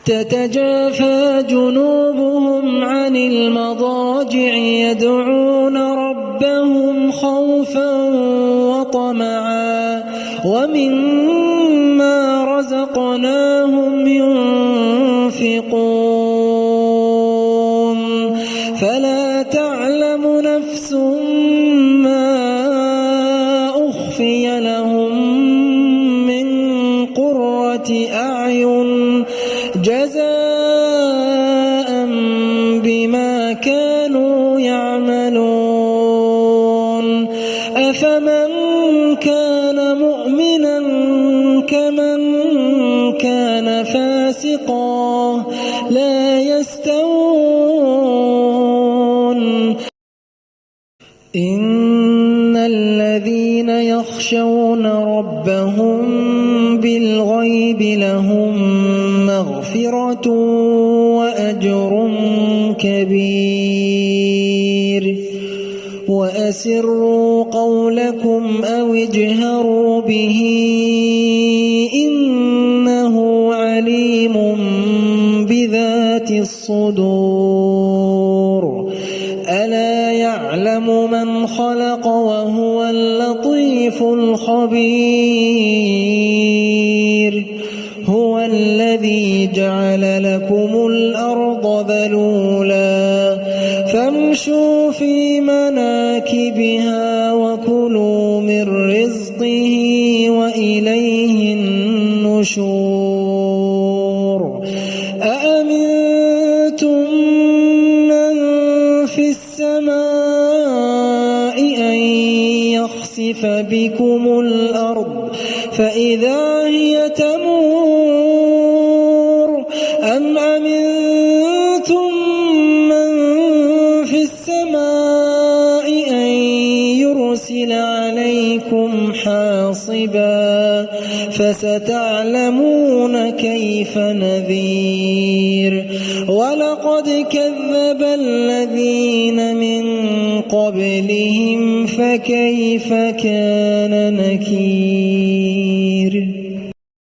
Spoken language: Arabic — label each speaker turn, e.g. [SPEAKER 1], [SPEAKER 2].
[SPEAKER 1] تتجافى جنوبهم عن المضاجع يدعون ربهم خوفا وطمعا ومما رزقناهم ينفقون فلا تعلم نفس ما أخفي لهم من قرة أعين جزاء بما كانوا يعملون أفمن كان مؤمنا كمن كان فاسقا لا يستوون إن الذين يخشون ربهم بالغيب لهم مغفرة وأجر كبير وأسروا قولكم أو اجهروا به إنه عليم بذات الصدور ألا يعلم من خلق وهو اللطيف الخبير هو الذي جعل لكم الأرض ذلولا فامشوا في مناكبها وكلوا من رزقه وإليه النشور أأمنتم من في السماء أن يخسف بكم الأرض فإذا هي تمور أم أمنتم من في السماء أن يرسل عليكم حاصبا فستعلمون كيف نذير ولقد كذب الذين من قبلهم فكيف كان نكير